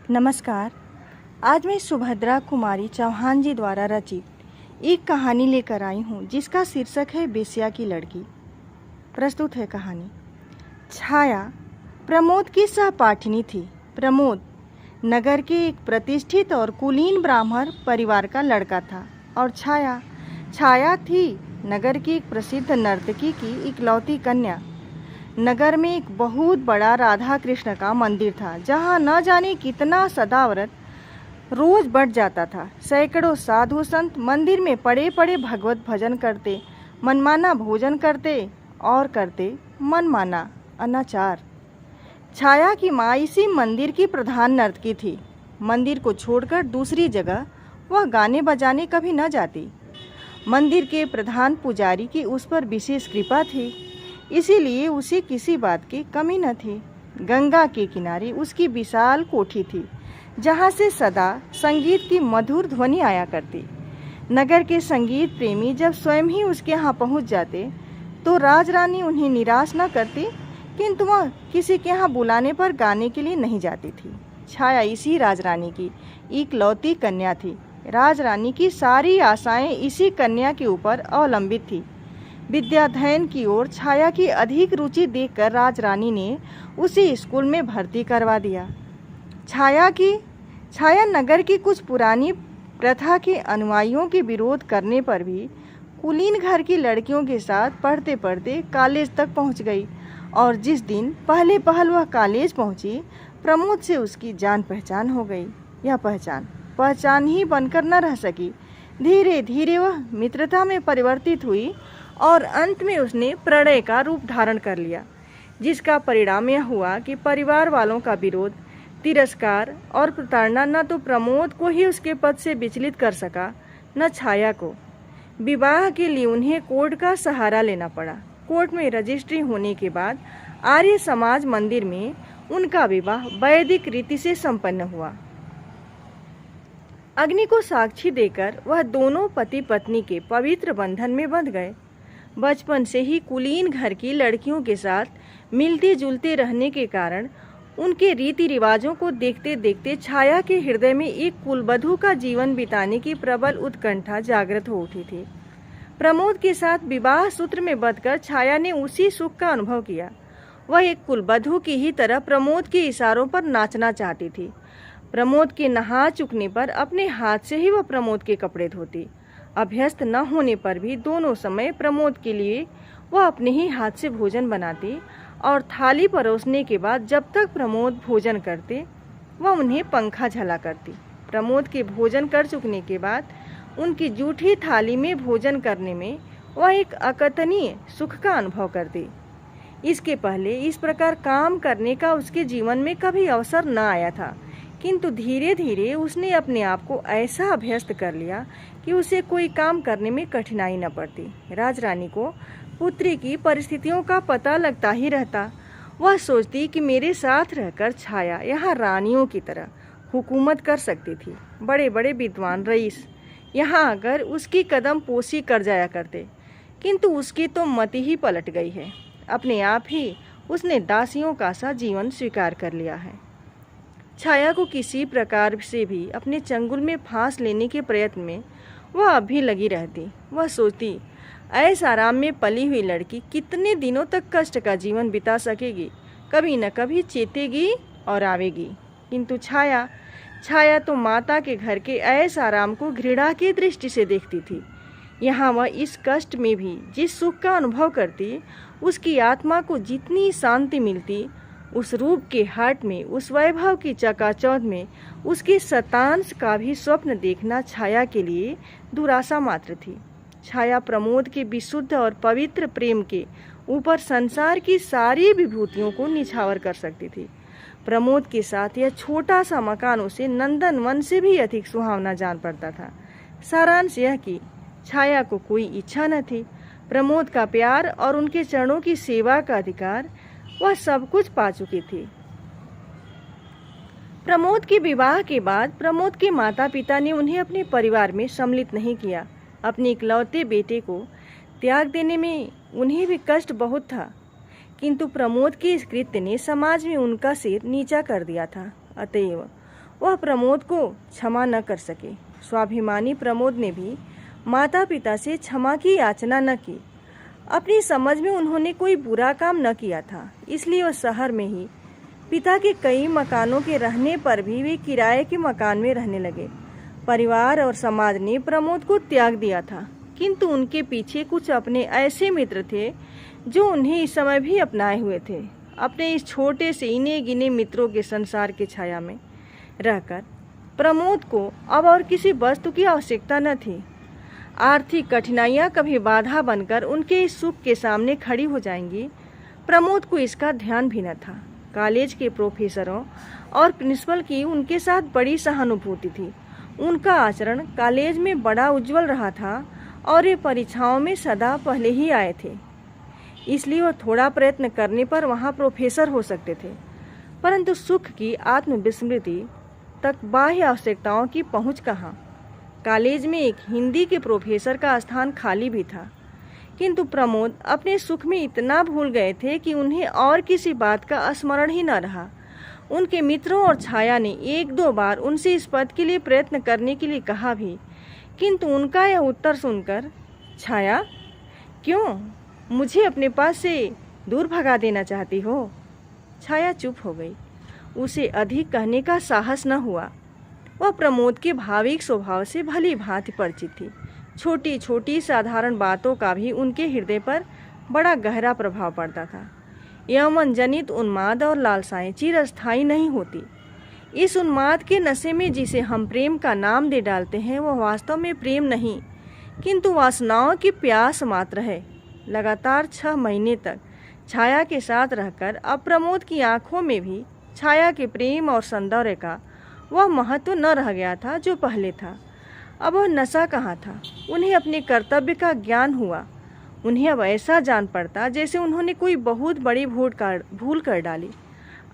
नमस्कार। आज मैं सुभद्रा कुमारी चौहान जी द्वारा रचित एक कहानी लेकर आई हूँ जिसका शीर्षक है बेस्या की लड़की। प्रस्तुत है कहानी। छाया प्रमोद की सहपाठिनी थी। प्रमोद नगर के एक प्रतिष्ठित और कुलीन ब्राह्मण परिवार का लड़का था और छाया थी नगर की एक प्रसिद्ध नर्तकी की इकलौती कन्या। नगर में एक बहुत बड़ा राधा कृष्ण का मंदिर था जहाँ न जाने कितना सदाव्रत रोज बढ़ जाता था। सैकड़ों साधु संत मंदिर में पड़े पड़े भगवत भजन करते, मनमाना भोजन करते और करते मनमाना अनाचार। छाया की माँ इसी मंदिर की प्रधान नर्तकी थी। मंदिर को छोड़कर दूसरी जगह वह गाने बजाने कभी न जाती। मंदिर के प्रधान पुजारी की उस पर विशेष कृपा थी, इसीलिए उसे किसी बात की कमी न थी। गंगा के किनारे उसकी विशाल कोठी थी जहाँ से सदा संगीत की मधुर ध्वनि आया करती। नगर के संगीत प्रेमी जब स्वयं ही उसके यहाँ पहुँच जाते तो राजरानी उन्हें निराश न करती, किंतु वह किसी के यहाँ बुलाने पर गाने के लिए नहीं जाती थी। छाया इसी राजरानी की इकलौती कन्या थी। राजरानी की सारी आशाएं इसी कन्या के ऊपर अवलंबित थी। विद्याध्ययन की ओर छाया की अधिक रुचि देखकर राजरानी ने उसे स्कूल में भर्ती करवा दिया। छाया नगर की कुछ पुरानी प्रथा के अनुयायियों के विरोध करने पर भी कुलीन घर की लड़कियों के साथ पढ़ते पढ़ते कॉलेज तक पहुंच गई और जिस दिन पहले पहल वह कॉलेज पहुंची, प्रमोद से उसकी जान पहचान हो गई। यह पहचान ही बनकर न रह सकी। धीरे धीरे वह मित्रता में परिवर्तित हुई और अंत में उसने प्रणय का रूप धारण कर लिया, जिसका परिणाम यह हुआ कि परिवार वालों का विरोध, तिरस्कार और प्रताड़ना न तो प्रमोद को ही उसके पद से विचलित कर सका, न छाया को। विवाह के लिए उन्हें कोर्ट का सहारा लेना पड़ा। कोर्ट में रजिस्ट्री होने के बाद आर्य समाज मंदिर में उनका विवाह वैदिक रीति से संपन्न हुआ। अग्नि को साक्षी देकर वह दोनों पति पत्नी के पवित्र बंधन में बंध गए। बचपन से ही कुलीन घर की लड़कियों के साथ मिलते जुलते रहने के कारण उनके रीति रिवाजों को देखते देखते छाया के हृदय में एक कुलवधू का जीवन बिताने की प्रबल उत्कंठा जागृत हो उठी थी। प्रमोद के साथ विवाह सूत्र में बंधकर छाया ने उसी सुख का अनुभव किया। वह एक कुलवधू की ही तरह प्रमोद के इशारों पर नाचना चाहती थी। प्रमोद के नहा चुकने पर अपने हाथ से ही वह प्रमोद के कपड़े धोती। अभ्यस्त न होने पर भी दोनों समय प्रमोद के लिए वह अपने ही हाथ से भोजन बनाती और थाली परोसने के बाद जब तक प्रमोद भोजन करते वह उन्हें पंखा झला करती। प्रमोद के भोजन कर चुकने के बाद उनकी जूठी थाली में भोजन करने में वह एक अकथनीय सुख का अनुभव करती। इसके पहले इस प्रकार काम करने का उसके जीवन में कभी अवसर न आया था, किंतु धीरे धीरे उसने अपने आप को ऐसा अभ्यस्त कर लिया कि उसे कोई काम करने में कठिनाई न पड़ती। राजरानी को पुत्री की परिस्थितियों का पता लगता ही रहता। वह सोचती कि मेरे साथ रहकर छाया यहाँ रानियों की तरह हुकूमत कर सकती थी। बड़े बड़े विद्वान रईस यहाँ आकर उसकी कदम पोशी कर जाया करते, किंतु उसकी तो मति ही पलट गई है। अपने आप ही उसने दासियों का सा जीवन स्वीकार कर लिया है। छाया को किसी प्रकार से भी अपने चंगुल में फांस लेने के प्रयत्न में वह अब भी लगी रहती। वह सोचती, ऐसा आराम में पली हुई लड़की कितने दिनों तक कष्ट का जीवन बिता सकेगी, कभी न कभी चेतेगी और आवेगी। किंतु छाया तो माता के घर के ऐसा आराम को घृणा की दृष्टि से देखती थी। यहाँ वह इस कष्ट में भी जिस सुख का अनुभव करती, उसकी आत्मा को जितनी शांति मिलती, उस रूप के हाट में, उस वैभव की चकाचौंध में उसके शतांश का भी स्वप्न देखना छाया के लिए दुराशा मात्र थी। छाया प्रमोद के विशुद्ध और पवित्र प्रेम के ऊपर संसार की सारी विभूतियों को निछावर कर सकती थी। प्रमोद के साथ यह छोटा सा मकान उसे नंदन वन से भी अधिक सुहावना जान पड़ता था। सारांश यह कि छाया को कोई इच्छा न थी। प्रमोद का प्यार और उनके चरणों की सेवा का अधिकार वह सब कुछ पा चुकी थी। प्रमोद के विवाह के बाद प्रमोद के माता पिता ने उन्हें अपने परिवार में सम्मिलित नहीं किया। अपने इकलौते बेटे को त्याग देने में उन्हें भी कष्ट बहुत था, किंतु प्रमोद के इस कृत्य ने समाज में उनका सिर नीचा कर दिया था। अतएव वह प्रमोद को क्षमा न कर सके। स्वाभिमानी प्रमोद ने भी माता पिता से क्षमा की याचना न की। अपनी समझ में उन्होंने कोई बुरा काम न किया था, इसलिए वह शहर में ही पिता के कई मकानों के रहने पर भी वे किराए के मकान में रहने लगे। परिवार और समाज ने प्रमोद को त्याग दिया था, किंतु उनके पीछे कुछ अपने ऐसे मित्र थे जो उन्हें इस समय भी अपनाए हुए थे। अपने इस छोटे से इने गिने मित्रों के संसार के छाया में रहकर प्रमोद को अब और किसी वस्तु की आवश्यकता न थी। आर्थिक कठिनाइयां कभी बाधा बनकर उनके इस सुख के सामने खड़ी हो जाएंगी, प्रमोद को इसका ध्यान भी न था। कॉलेज के प्रोफेसरों और प्रिंसिपल की उनके साथ बड़ी सहानुभूति थी। उनका आचरण कॉलेज में बड़ा उज्जवल रहा था और ये परीक्षाओं में सदा पहले ही आए थे, इसलिए वो थोड़ा प्रयत्न करने पर वहाँ प्रोफेसर हो सकते थे। परंतु सुख की आत्मविस्मृति तक बाह्य आवश्यकताओं की पहुँच कहाँ। कॉलेज में एक हिंदी के प्रोफेसर का स्थान खाली भी था, किंतु प्रमोद अपने सुख में इतना भूल गए थे कि उन्हें और किसी बात का स्मरण ही न रहा। उनके मित्रों और छाया ने एक दो बार उनसे इस पद के लिए प्रयत्न करने के लिए कहा भी, किंतु उनका यह उत्तर सुनकर, छाया, क्यों मुझे अपने पास से दूर भगा देना चाहती हो? छाया चुप हो गई। उसे अधिक कहने का साहस न हुआ। वह प्रमोद के भाविक स्वभाव से भली भांति परिचित थी। छोटी छोटी साधारण बातों का भी उनके हृदय पर बड़ा गहरा प्रभाव पड़ता था। यौवन जनित उन्माद और लालसाएं चिरस्थायी नहीं होती। इस उन्माद के नशे में जिसे हम प्रेम का नाम दे डालते हैं, वह वास्तव में प्रेम नहीं, किंतु वासनाओं की प्यास मात्र है। लगातार 6 महीने तक छाया के साथ रहकर अब प्रमोद की आंखों में भी छाया के प्रेम और सौंदर्य का वह महत्व न रह गया था जो पहले था। अब वह नशा कहाँ था। उन्हें अपने कर्तव्य का ज्ञान हुआ। उन्हें अब ऐसा जान पड़ता जैसे उन्होंने कोई बहुत बड़ी भूल कर डाली।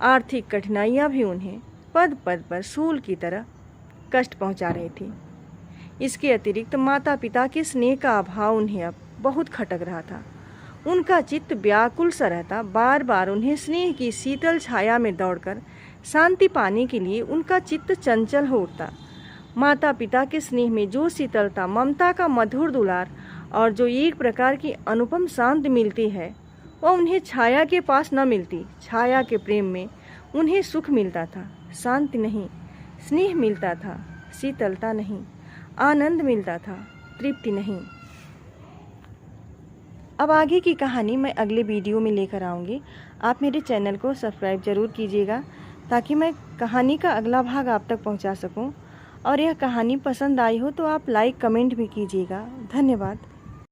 आर्थिक कठिनाइयाँ भी उन्हें पद पद पर सूल की तरह कष्ट पहुँचा रही थी। इसके अतिरिक्त माता पिता के स्नेह का अभाव उन्हें अब बहुत खटक रहा था। उनका चित्त व्याकुल सा रहता। बार बार उन्हें स्नेह की शीतल छाया में दौड़कर शांति पाने के लिए उनका चित्त चंचल हो उठता। माता पिता के स्नेह में जो शीतलता, ममता का मधुर दुलार और जो एक प्रकार की अनुपम शांति मिलती है, वह उन्हें छाया के पास न मिलती। छाया के प्रेम में उन्हें सुख मिलता था, शांति नहीं। स्नेह मिलता था, शीतलता नहीं। आनंद मिलता था, तृप्ति नहीं। अब आगे की कहानी मैं अगले वीडियो में लेकर आऊँगी। आप मेरे चैनल को सब्सक्राइब जरूर कीजिएगा ताकि मैं कहानी का अगला भाग आप तक पहुंचा सकूं। और यह कहानी पसंद आई हो तो आप लाइक कमेंट भी कीजिएगा। धन्यवाद।